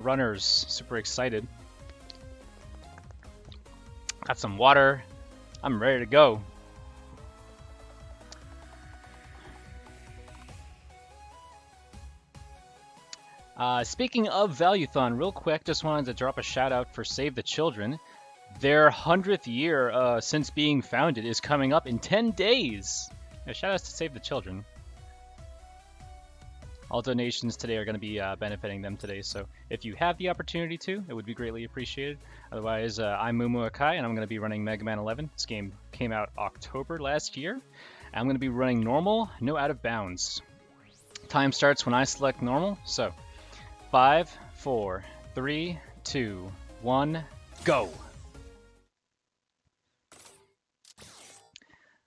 runners. Super excited. Got some water. I'm ready to go. Speaking of Valuethon, real quick, just wanted to drop a shout out for Save the Children. Their 100th year since being founded is coming up in 10 days. Yeah, shout outs to Save the Children. All donations today are going to be benefiting them today, so if you have the opportunity to, it would be greatly appreciated. Otherwise, I'm MooMooAkai, and I'm going to be running Mega Man 11. This game came out October last year. I'm going to be running normal, no out of bounds. Time starts when I select normal, so 5, 4, 3, 2, 1, go!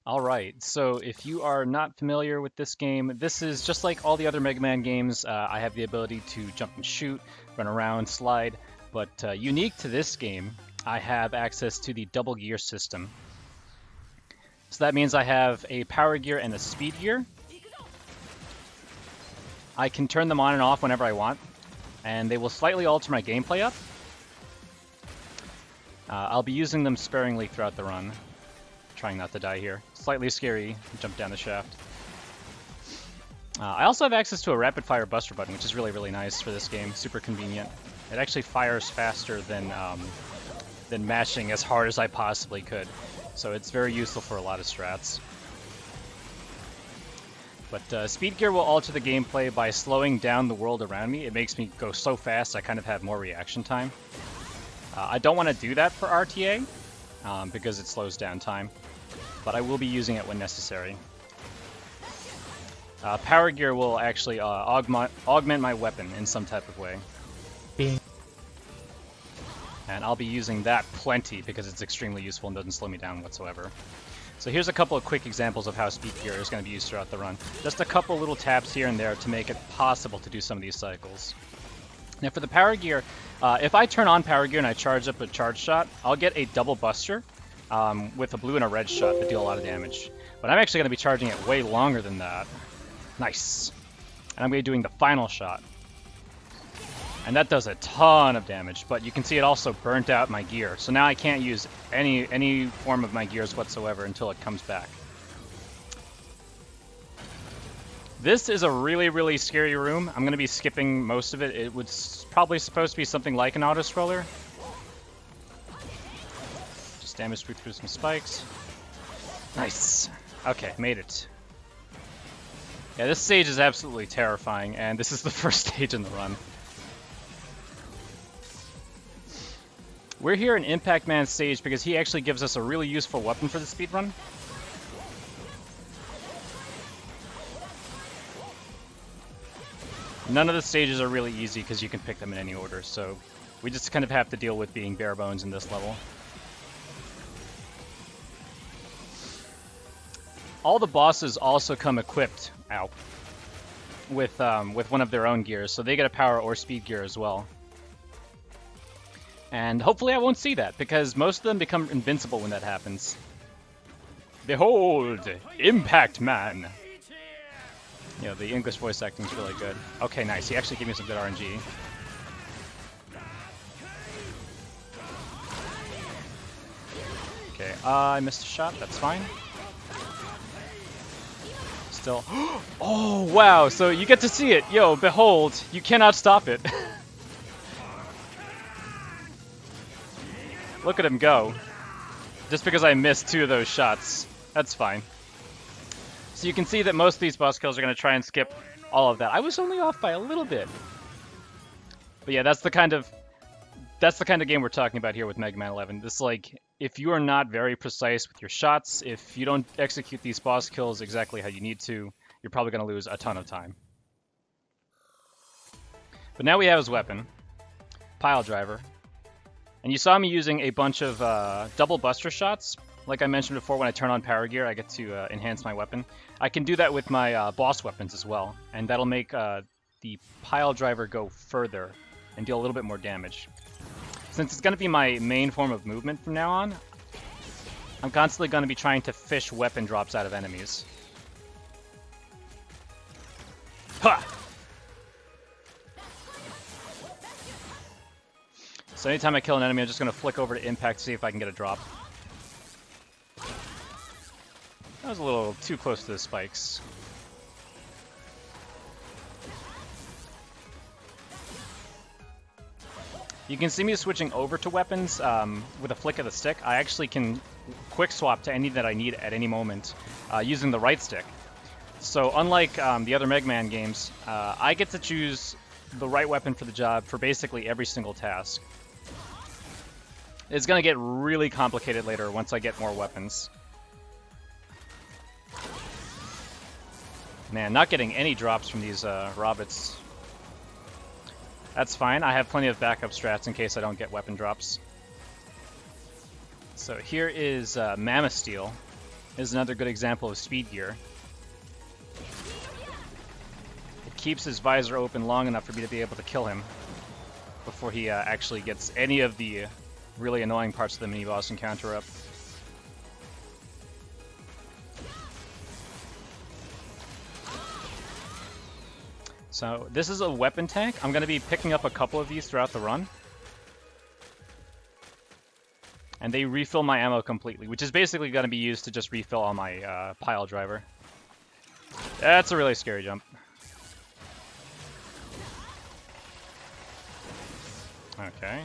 Alright, so if you are not familiar with this game, this is just like all the other Mega Man games. I have the ability to jump and shoot, run around, slide, but unique to this game, I have access to the double gear system. So that means I have a power gear and a speed gear. I can turn them on and off whenever I want, and they will slightly alter my gameplay up. I'll be using them sparingly throughout the run. Trying not to die here. Slightly scary, jump down the shaft. I also have access to a rapid fire buster button, which is really, really nice for this game. Super convenient. It actually fires faster than mashing as hard as I possibly could. So it's very useful for a lot of strats. But speed gear will alter the gameplay by slowing down the world around me. It makes me go so fast I kind of have more reaction time. I don't want to do that for RTA because it slows down time, but I will be using it when necessary. Power gear will actually augment my weapon in some type of way. Bing. And I'll be using that plenty because it's extremely useful and doesn't slow me down whatsoever. So here's a couple of quick examples of how speed gear is going to be used throughout the run. Just a couple little taps here and there to make it possible to do some of these cycles. Now for the power gear, if I turn on power gear and I charge up a charge shot, I'll get a double buster with a blue and a red shot that deal a lot of damage. But I'm actually going to be charging it way longer than that. Nice. And I'm going to be doing the final shot. And that does a ton of damage, but you can see it also burnt out my gear. So now I can't use any form of my gears whatsoever until it comes back. This is a really, really scary room. I'm going to be skipping most of it. It was probably supposed to be something like an auto-scroller. Just damage through some spikes. Nice. Okay, made it. Yeah, this stage is absolutely terrifying, and this is the first stage in the run. We're here in Impact Man's stage because he actually gives us a really useful weapon for the speedrun. None of the stages are really easy because you can pick them in any order, so we just kind of have to deal with being bare bones in this level. All the bosses also come equipped with one of their own gears, so they get a power or speed gear as well. And hopefully I won't see that, because most of them become invincible when that happens. Behold, Impact Man! You know, the English voice acting is really good. Okay, nice. He actually gave me some good RNG. Okay, I missed a shot. That's fine. Still. Oh, wow! So you get to see it. Yo, behold, you cannot stop it. Look at him go. Just because I missed 2 of those shots. That's fine. So you can see that most of these boss kills are going to try and skip all of that. I was only off by a little bit. But yeah, that's the kind of game we're talking about here with Mega Man 11. This, like, if you are not very precise with your shots, if you don't execute these boss kills exactly how you need to, you're probably going to lose a ton of time. But now we have his weapon, Pile Driver. And you saw me using a bunch of double buster shots. Like I mentioned before, when I turn on power gear, I get to enhance my weapon. I can do that with my boss weapons as well, and that'll make the Pile Driver go further and deal a little bit more damage. Since it's going to be my main form of movement from now on, I'm constantly going to be trying to fish weapon drops out of enemies. Ha! So anytime I kill an enemy, I'm just going to flick over to impact to see if I can get a drop. That was a little too close to the spikes. You can see me switching over to weapons with a flick of the stick. I actually can quick swap to any that I need at any moment using the right stick. So unlike the other Mega Man games, I get to choose the right weapon for the job for basically every single task. It's going to get really complicated later once I get more weapons. Man, not getting any drops from these Robots. That's fine. I have plenty of backup strats in case I don't get weapon drops. So here is Mammoth Steel. Is another good example of speed gear. It keeps his visor open long enough for me to be able to kill him before he actually gets any of the really annoying parts of the mini-boss encounter up. So this is a weapon tank. I'm going to be picking up a couple of these throughout the run. And they refill my ammo completely, which is basically going to be used to just refill all my pile driver. That's a really scary jump. Okay.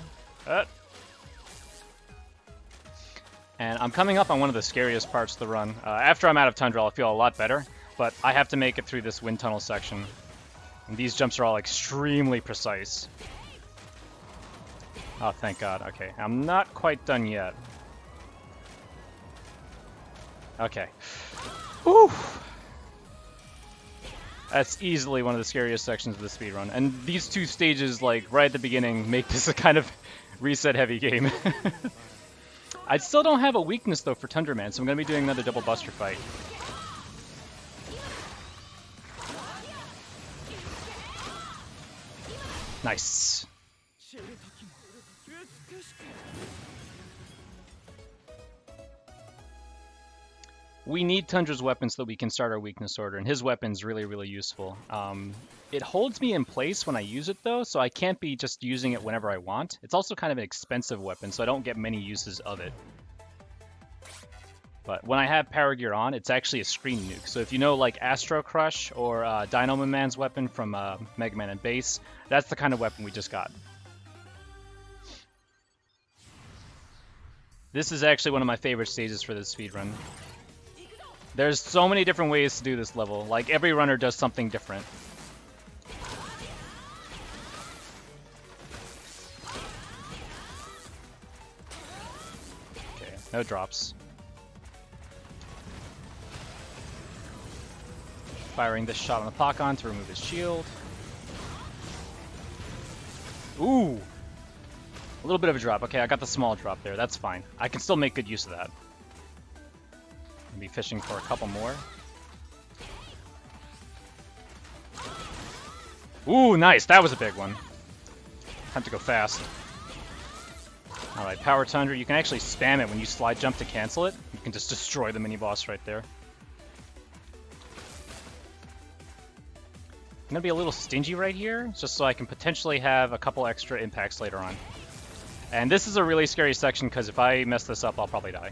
And I'm coming up on one of the scariest parts of the run. After I'm out of Tundra, I'll feel a lot better, but I have to make it through this wind tunnel section. And these jumps are all extremely precise. Oh, thank God. Okay, I'm not quite done yet. Okay. Whew! That's easily one of the scariest sections of the speedrun. And these two stages, like, right at the beginning, make this a kind of reset-heavy game. I still don't have a weakness, though, for Tundra Man, so I'm going to be doing another double buster fight. Nice. We need Tundra's weapon so that we can start our weakness order, and his weapon's really, really useful. It holds me in place when I use it, though, so I can't be just using it whenever I want. It's also kind of an expensive weapon, so I don't get many uses of it. But when I have Power Gear on, it's actually a screen nuke. So if you know, like, Astro Crush or Dynamo Man's weapon from Mega Man and Base, that's the kind of weapon we just got. This is actually one of my favorite stages for this speedrun. There's so many different ways to do this level. Like, every runner does something different. Okay, no drops. Firing this shot on the Pakon to remove his shield. Ooh! A little bit of a drop. Okay, I got the small drop there. That's fine. I can still make good use of that. I'll be fishing for a couple more. Ooh, nice! That was a big one. Time to go fast. Alright, Power Tundra. You can actually spam it when you slide jump to cancel it. You can just destroy the mini-boss right there. I'm going to be a little stingy right here, just so I can potentially have a couple extra impacts later on. And this is a really scary section, because if I mess this up, I'll probably die.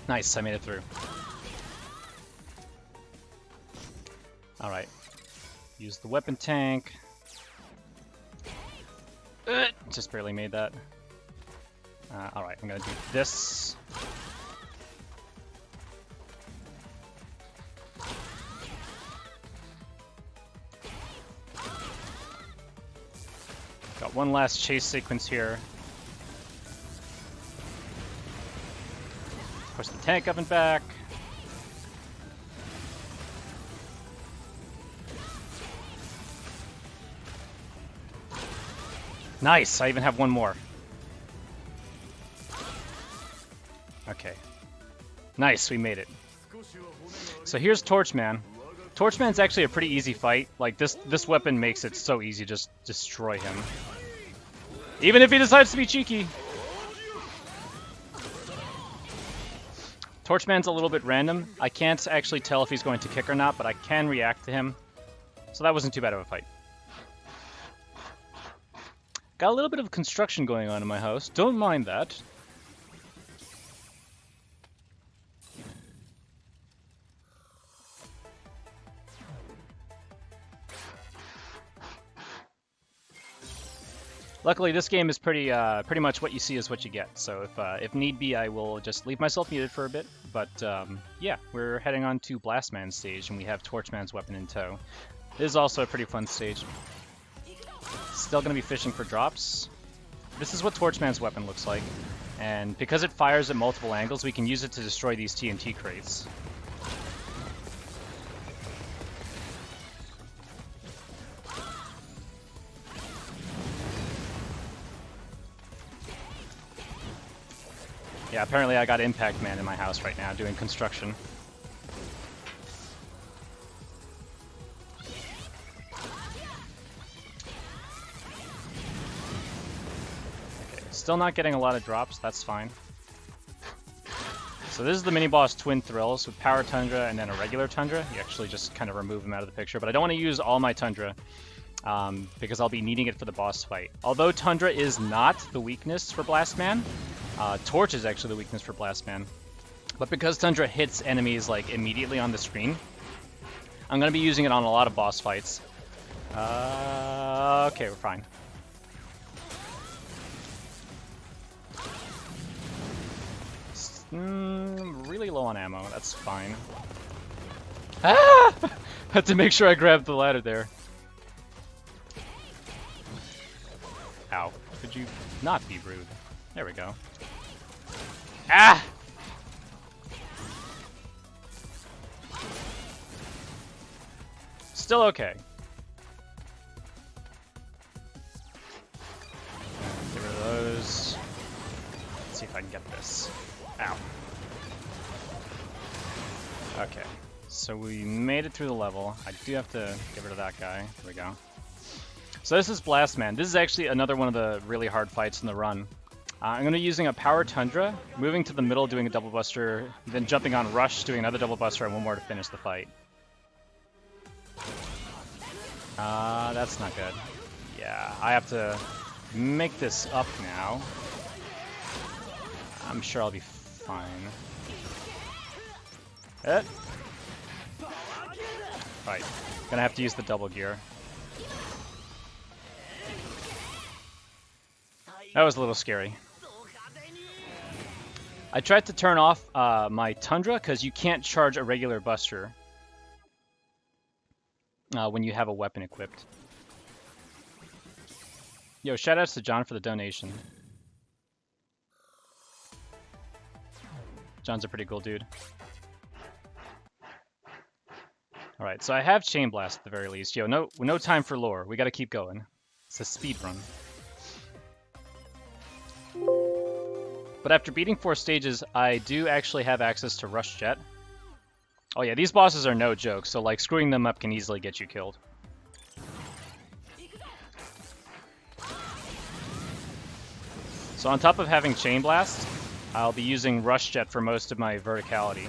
Nice, I made it through. Alright. Use the weapon tank. Just barely made that. Alright, I'm gonna do this. Got one last chase sequence here. Push the tank up and back. Nice, I even have one more. Okay. Nice, we made it. So here's Torchman. Torchman's actually a pretty easy fight. Like, this weapon makes it so easy to just destroy him. Even if he decides to be cheeky. Torchman's a little bit random. I can't actually tell if he's going to kick or not, but I can react to him. So that wasn't too bad of a fight. Got a little bit of construction going on in my house. Don't mind that. Luckily, this game is pretty much what you see is what you get. So if need be, I will just leave myself muted for a bit. But yeah, we're heading on to Blastman's stage, and we have Torchman's weapon in tow. This is also a pretty fun stage. Still going to be fishing for drops. This is what Torchman's weapon looks like. And because it fires at multiple angles, we can use it to destroy these TNT crates. Yeah, apparently I got Impact Man in my house right now doing construction. Still not getting a lot of drops, that's fine. So this is the mini-boss Twin Thrills with Power Tundra and then a regular Tundra. You actually just kind of remove them out of the picture, but I don't want to use all my Tundra because I'll be needing it for the boss fight. Although Tundra is not the weakness for Blastman, Torch is actually the weakness for Blastman. But because Tundra hits enemies like immediately on the screen, I'm going to be using it on a lot of boss fights. Okay, we're fine. Really low on ammo, that's fine. Ah! Had to make sure I grabbed the ladder there. Ow. Could you not be rude? There we go. Ah! Still okay. Get rid of those. Let's see if I can get this. Ow. Okay, so we made it through the level. I do have to get rid of that guy. There we go. So this is Blastman. This is actually another one of the really hard fights in the run. I'm going to be using a Power Tundra, moving to the middle, doing a double buster, then jumping on Rush, doing another double buster, and one more to finish the fight. That's not good. Yeah, I have to make this up now. I'm sure I'll be fine. Right, gonna have to use the double gear. That was a little scary. I tried to turn off my Tundra because you can't charge a regular buster when you have a weapon equipped. Yo, shoutouts to John for the donation. John's a pretty cool dude. Alright, so I have Chain Blast at the very least. Yo, no time for lore. We gotta keep going. It's a speed run. But after beating 4 stages, I do actually have access to Rush Jet. Oh yeah, these bosses are no joke, so like screwing them up can easily get you killed. So on top of having Chain Blast, I'll be using Rush Jet for most of my verticality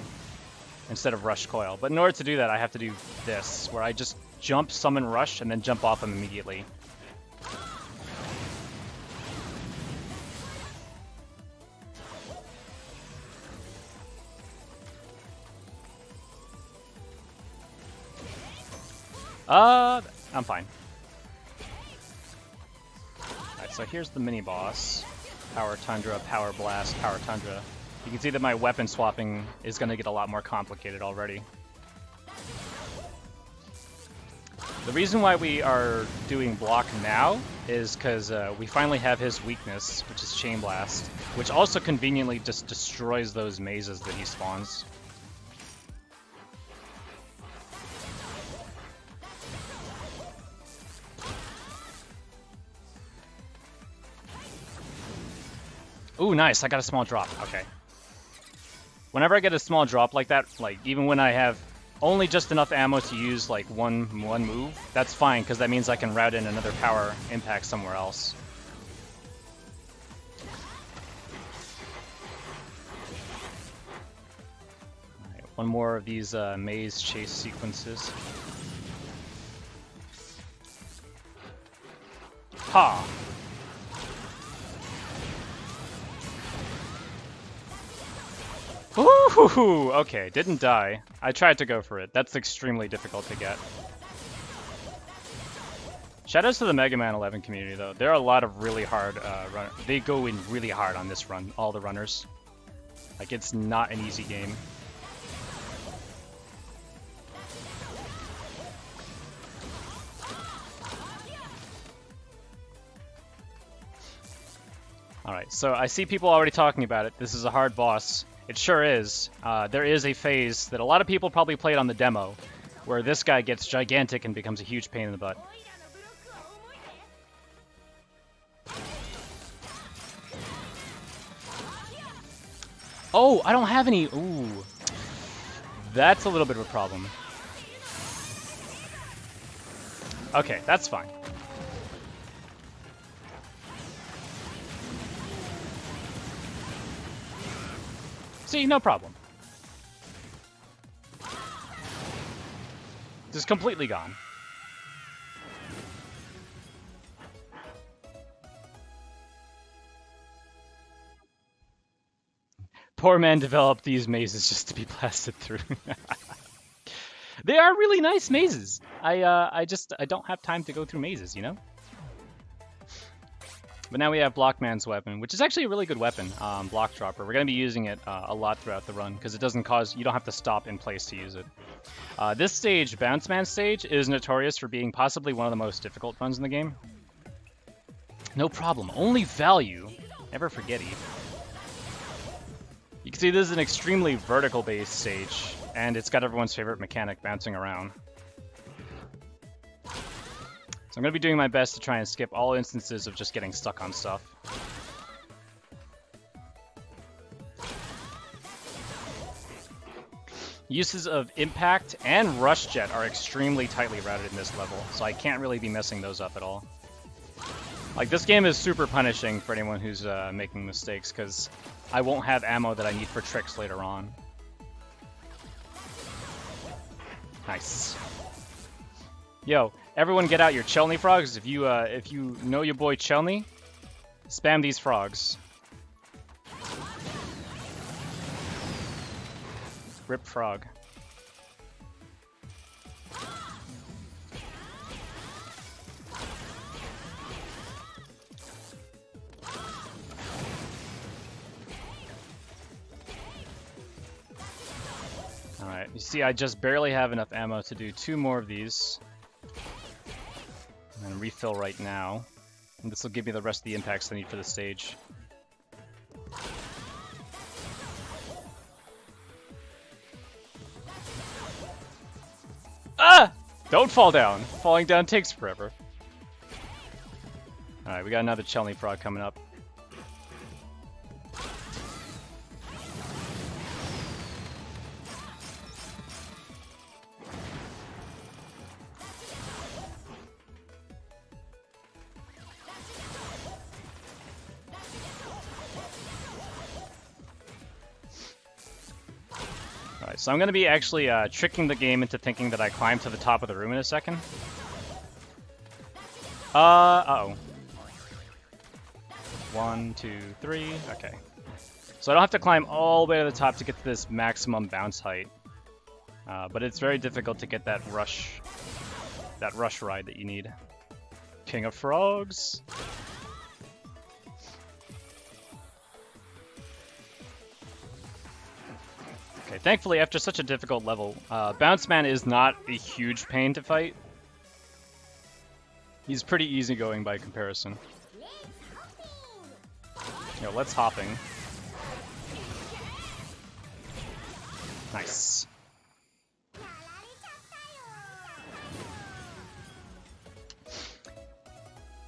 instead of Rush Coil. But in order to do that, I have to do this, where I just jump, summon Rush, and then jump off him immediately. I'm fine. Alright, so here's the mini-boss. Power Tundra, Power Blast, Power Tundra. You can see that my weapon swapping is going to get a lot more complicated already. The reason why we are doing block now is because we finally have his weakness, which is Chain Blast, which also conveniently just destroys those mazes that he spawns. Ooh, nice, I got a small drop, okay. Whenever I get a small drop like that, like even when I have only just enough ammo to use like one move, that's fine, because that means I can route in another power impact somewhere else. One more of these maze chase sequences. Ha! Ooh, okay, didn't die. I tried to go for it. That's extremely difficult to get. Shoutouts to the Mega Man 11 community, though. There are a lot of really hard runners. They go in really hard on this run, all the runners. Like, it's not an easy game. Alright, so I see people already talking about it. This is a hard boss. It sure is. There is a phase that a lot of people probably played on the demo, where this guy gets gigantic and becomes a huge pain in the butt. Oh, I don't have any. Ooh. That's a little bit of a problem. Okay, that's fine. See, no problem. Just completely gone. Poor man developed these mazes just to be blasted through. They are really nice mazes. I don't have time to go through mazes, you know? But now we have Blockman's weapon, which is actually a really good weapon, Block Dropper. We're going to be using it a lot throughout the run, because it doesn't cause, you don't have to stop in place to use it. This stage, Bounce Man stage, is notorious for being possibly one of the most difficult runs in the game. No problem, only value. Never forget it. You can see this is an extremely vertical-based stage, and it's got everyone's favorite mechanic, bouncing around. So I'm going to be doing my best to try and skip all instances of just getting stuck on stuff. Uses of Impact and Rush Jet are extremely tightly routed in this level, so I can't really be messing those up at all. Like, this game is super punishing for anyone who's making mistakes, because I won't have ammo that I need for tricks later on. Nice. Yo, everyone get out your Chelney frogs. If you know your boy Chelney, spam these frogs. Rip frog. Alright, you see I just barely have enough ammo to do 2 more of these. And refill right now. And this will give me the rest of the impacts I need for the stage. Ah! Don't fall down. Falling down takes forever. Alright, we got another Chelney frog coming up. So I'm going to be actually tricking the game into thinking that I climb to the top of the room in a second. Uh-oh. 1, 2, 3, okay. So I don't have to climb all the way to the top to get to this maximum bounce height. But it's very difficult to get that rush ride that you need. King of Frogs! Okay, thankfully, after such a difficult level, Bounce Man is not a huge pain to fight. He's pretty easygoing by comparison. Yo, let's hopping. Nice.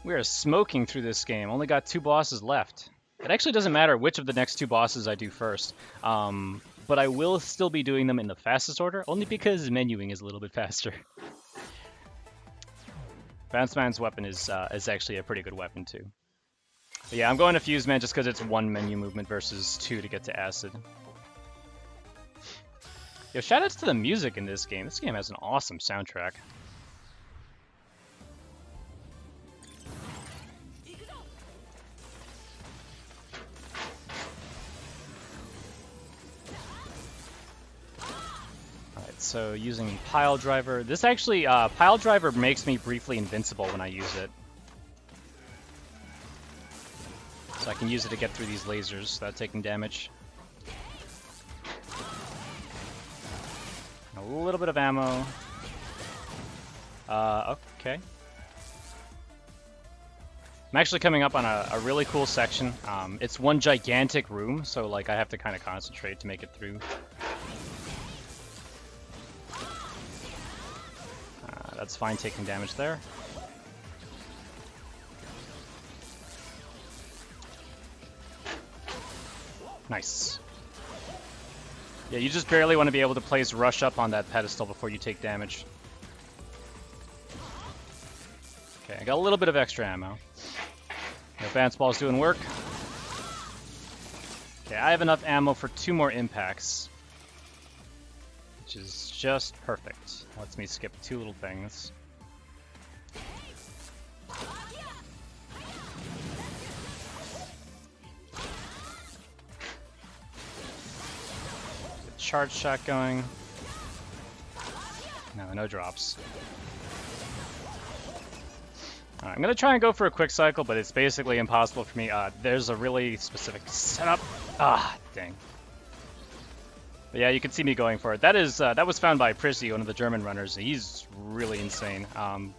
We are smoking through this game. Only got 2 bosses left. It actually doesn't matter which of the next 2 bosses I do first. But I will still be doing them in the fastest order, only because menuing is a little bit faster. Bounce Man's weapon is actually a pretty good weapon, too. But yeah, I'm going to Fuse Man just because it's 1 menu movement versus 2 to get to Acid. Yo, shoutouts to the music in this game. This game has an awesome soundtrack. Alright, so using Pile Driver. This actually, Pile Driver makes me briefly invincible when I use it. So I can use it to get through these lasers without taking damage. A little bit of ammo. Okay. I'm actually coming up on a really cool section. It's one gigantic room, so like I have to kind of concentrate to make it through. That's fine taking damage there. Nice. Yeah, you just barely want to be able to place Rush Up on that pedestal before you take damage. Okay, I got a little bit of extra ammo. The Bounce Ball's doing work. Okay, I have enough ammo for 2 more impacts. Which is just perfect. Lets me skip 2 little things. Charge shot going. No drops. Alright, I'm gonna try and go for a quick cycle, but it's basically impossible for me. There's a really specific setup. Dang. But yeah, you can see me going for it. That was found by Prissy, one of the German runners. He's really insane. But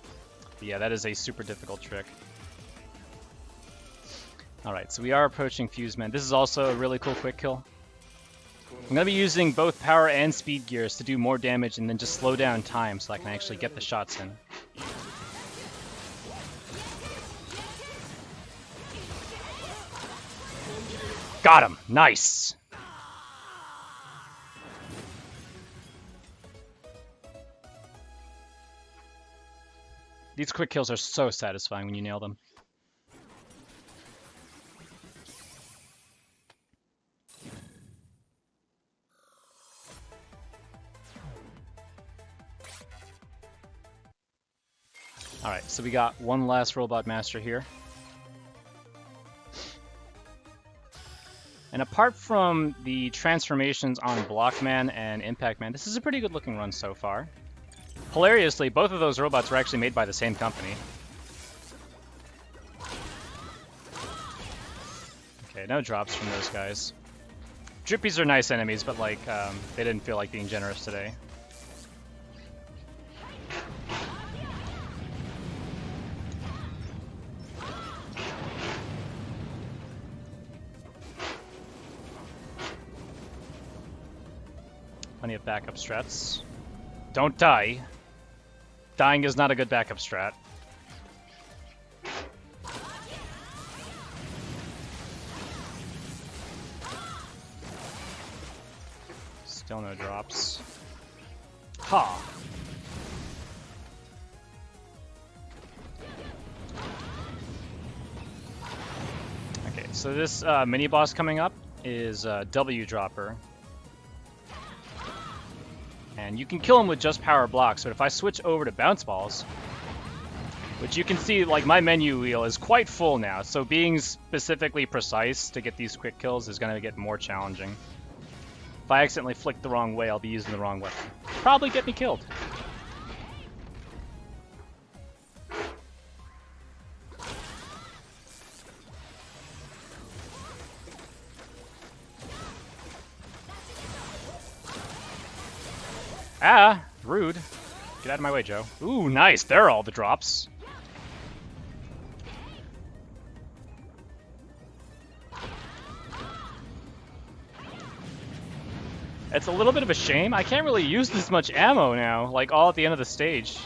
yeah, that is a super difficult trick. Alright, so we are approaching Fuse Man. This is also a really cool quick kill. I'm going to be using both power and speed gears to do more damage and then just slow down time so I can actually get the shots in. Got him! Nice! These quick kills are so satisfying when you nail them. Alright, so we got one last Robot Master here. And apart from the transformations on Blockman and Impact Man, this is a pretty good looking run so far. Hilariously, both of those robots were actually made by the same company. Okay, no drops from those guys. Drippies are nice enemies, but like, they didn't feel like being generous today. Plenty of backup strats. Don't die. Dying is not a good backup strat. Still no drops. Ha! Okay, so this mini boss coming up is W Dropper. And you can kill him with just power blocks, but if I switch over to bounce balls, which you can see, like, my menu wheel is quite full now, so being specifically precise to get these quick kills is going to get more challenging. If I accidentally flick the wrong way, I'll be using the wrong weapon. Probably get me killed. Ah, rude. Get out of my way, Joe. Ooh, nice. There are all the drops. It's a little bit of a shame. I can't really use this much ammo now, like all at the end of the stage.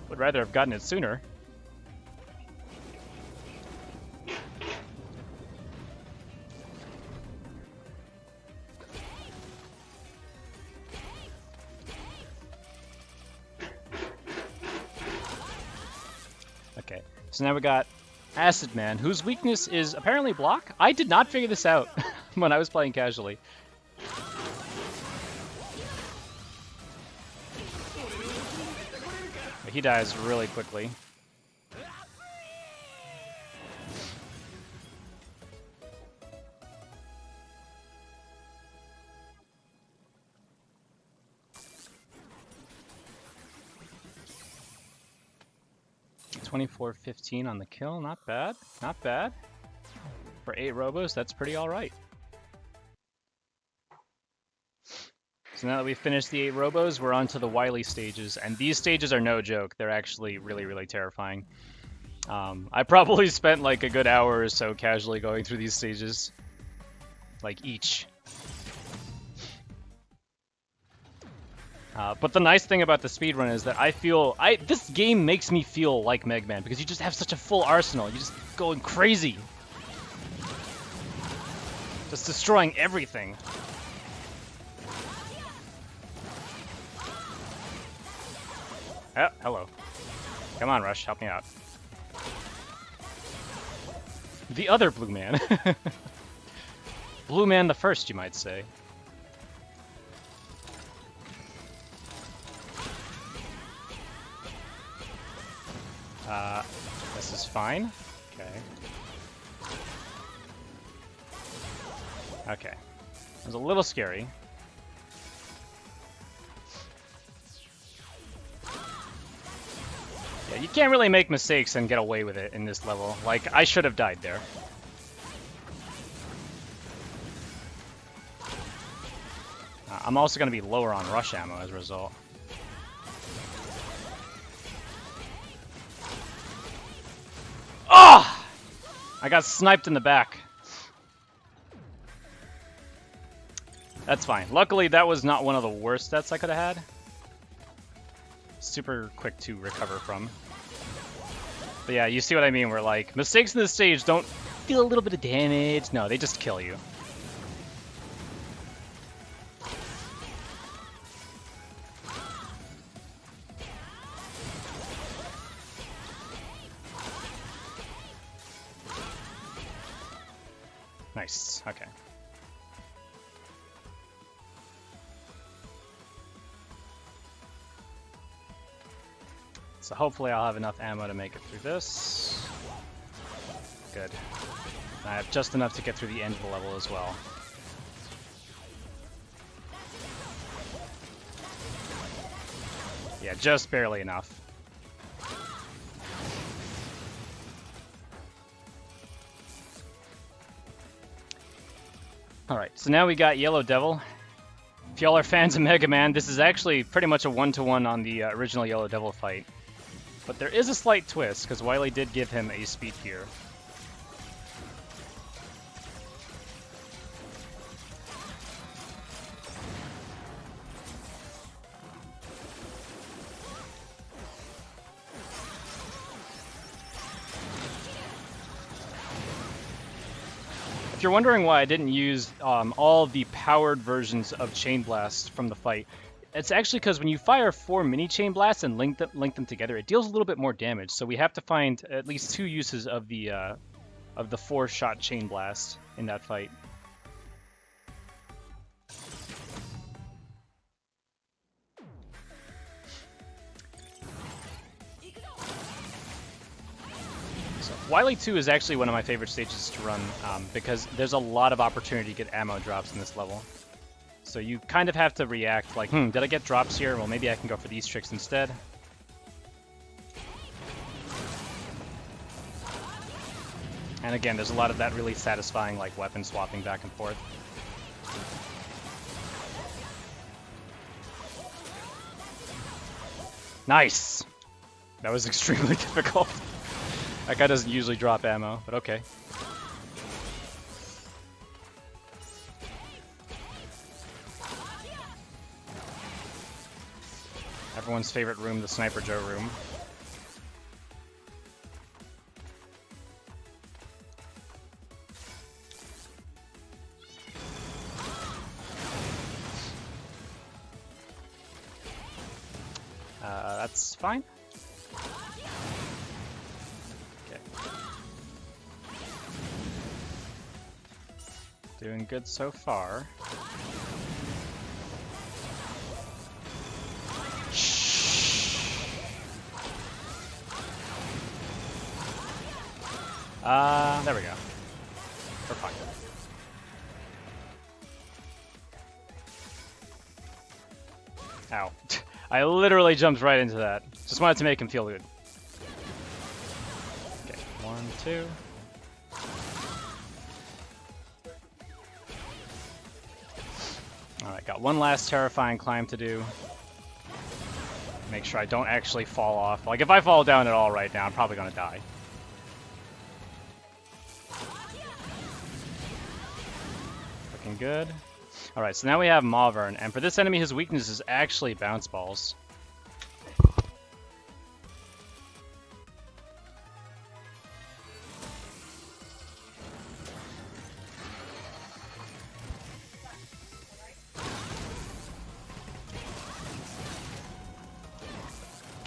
Would rather have gotten it sooner. Okay, so now we got Acid Man, whose weakness is apparently block? I did not figure this out when I was playing casually. But he dies really quickly. $24.15 on the kill, not bad, not bad. For 8 robos, that's pretty alright. So now that we've finished the 8 robos, we're on to the Wily stages, and these stages are no joke. They're actually really, really terrifying. I probably spent like a good hour or so casually going through these stages. Like each. But the nice thing about the speedrun is that this game makes me feel like Mega Man, because you just have such a full arsenal. You're just going crazy. Just destroying everything. Oh, hello. Come on, Rush, help me out. The other Blue Man. Blue Man the first, you might say. This is fine. Okay. Okay. It was a little scary. Yeah, you can't really make mistakes and get away with it in this level. Like, I should have died there. I'm also going to be lower on rush ammo as a result. Oh! I got sniped in the back. That's fine. Luckily, that was not one of the worst deaths I could have had. Super quick to recover from. But yeah, you see what I mean, where like, mistakes in this stage don't deal a little bit of damage. No, they just kill you. Nice, okay. So hopefully I'll have enough ammo to make it through this. Good. I have just enough to get through the end of the level as well. Yeah, just barely enough. Alright, so now we got Yellow Devil. If y'all are fans of Mega Man, this is actually pretty much a one-to-one on the original Yellow Devil fight. But there is a slight twist, because Wily did give him a speed gear. If you're wondering why I didn't use all the powered versions of Chain Blast from the fight, it's actually because when you fire 4 mini Chain Blasts and link them together, it deals a little bit more damage. So we have to find at least 2 uses of the 4-shot Chain Blast in that fight. So Wily 2 is actually one of my favorite stages to run because there's a lot of opportunity to get ammo drops in this level. So you kind of have to react like, did I get drops here? Well, maybe I can go for these tricks instead. And again, there's a lot of that really satisfying like weapon swapping back and forth. Nice! That was extremely difficult. That guy doesn't usually drop ammo, but okay. Everyone's favorite room, the Sniper Joe room. That's fine. Okay. Doing good so far. There we go. We're fine. Ow. I literally jumped right into that. Just wanted to make him feel good. Okay, 1, 2. Alright, got one last terrifying climb to do. Make sure I don't actually fall off. Like, if I fall down at all right now, I'm probably gonna die. Looking good. Alright, so now we have Mauvern, and for this enemy, his weakness is actually bounce balls.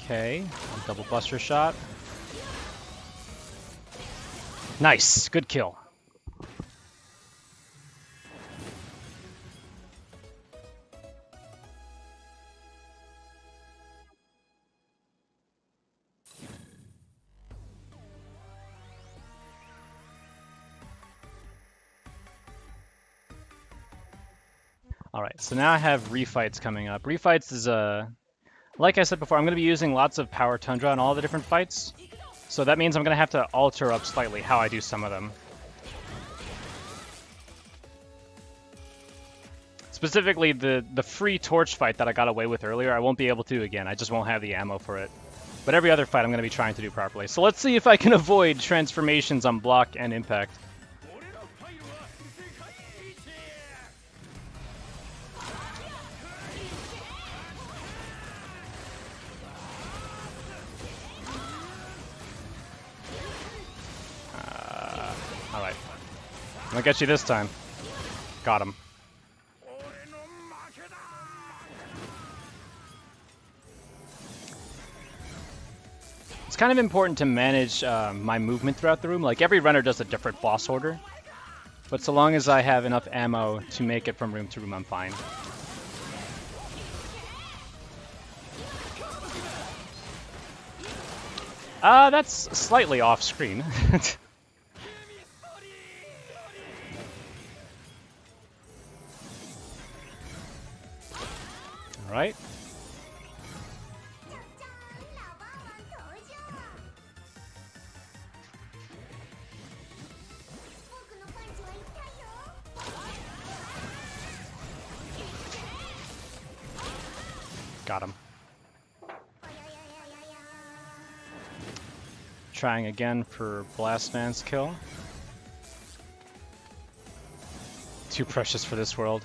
Okay, double buster shot. Nice, good kill. Alright, so now I have refights coming up. Refights is like I said before, I'm going to be using lots of Power Tundra on all the different fights. So that means I'm going to have to alter up slightly how I do some of them. Specifically, the free torch fight that I got away with earlier, I won't be able to do again. I just won't have the ammo for it. But every other fight I'm going to be trying to do properly. So let's see if I can avoid transformations on block and impact. Alright. I'm gonna get you this time. Got him. It's kind of important to manage my movement throughout the room. Like, every runner does a different boss order. But so long as I have enough ammo to make it from room to room, I'm fine. That's slightly off screen. Alright. Got him. Trying again for Blast Man's kill. Too precious for this world.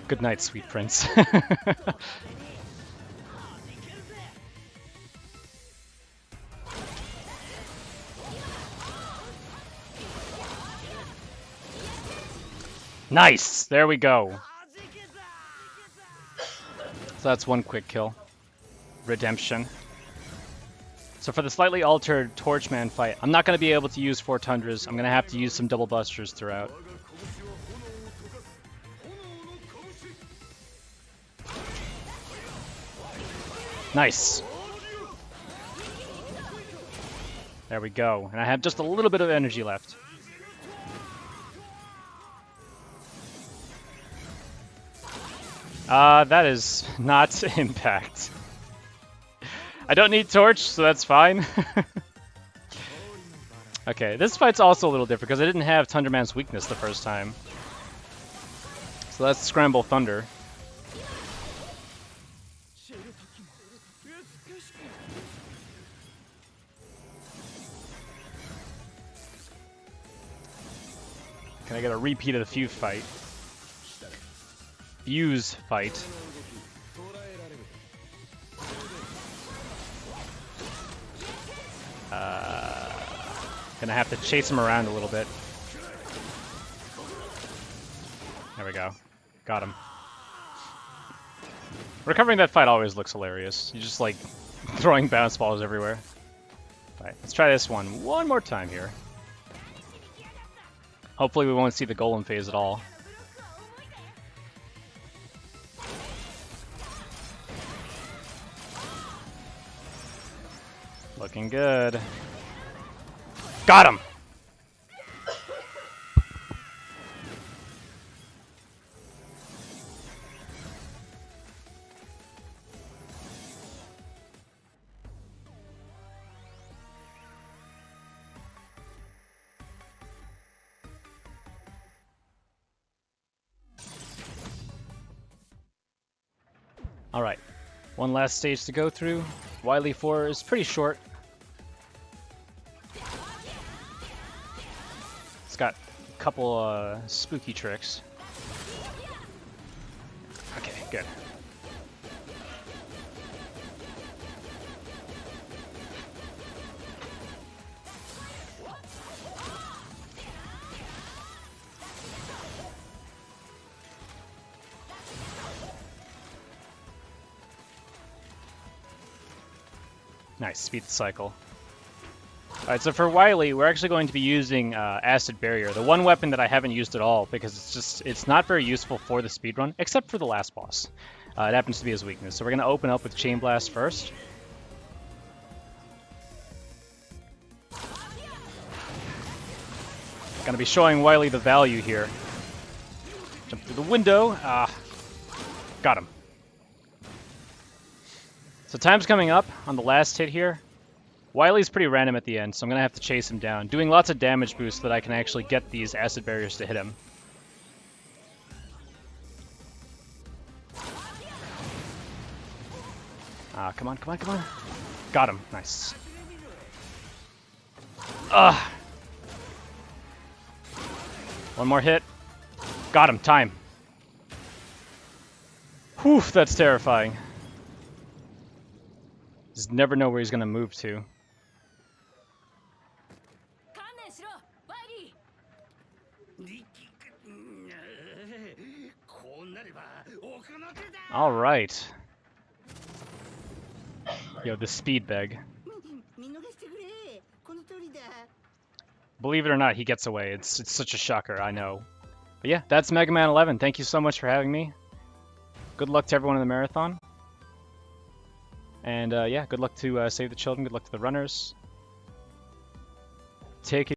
Good night, sweet prince. Nice! There we go. So that's one quick kill. Redemption. So for the slightly altered Torchman fight, I'm not going to be able to use 4 Tundras. I'm going to have to use some double busters throughout. Nice. There we go. And I have just a little bit of energy left. That is not impact. I don't need torch, so that's fine. Okay, this fight's also a little different because I didn't have Thunderman's weakness the first time. So let's scramble Thunder. Can I get a repeat of the Fuse fight? Fuse fight. Gonna have to chase him around a little bit. There we go. Got him. Recovering that fight always looks hilarious. You just like throwing bounce balls everywhere. Alright, let's try this one more time here. Hopefully we won't see the golem phase at all. Looking good. Got him! Alright, one last stage to go through. Wily 4 is pretty short. It's got a couple spooky tricks. Okay, good. Nice, speed the cycle. Alright, so for Wily, we're actually going to be using Acid Barrier, the one weapon that I haven't used at all, because it's not very useful for the speedrun, except for the last boss. It happens to be his weakness. So we're going to open up with Chain Blast first. Gonna be showing Wily the value here. Jump through the window. Got him. So time's coming up on the last hit here. Wily's pretty random at the end, so I'm going to have to chase him down, doing lots of damage boosts so that I can actually get these acid barriers to hit him. Come on, come on, come on. Got him. Nice. One more hit. Got him. Time. Whew, that's terrifying. Just never know where he's going to move to. All right. Yo, the speed beg. Believe it or not, he gets away. It's such a shocker, I know. But yeah, that's Mega Man 11. Thank you so much for having me. Good luck to everyone in the marathon. And yeah, good luck to Save the Children. Good luck to the runners. Take it.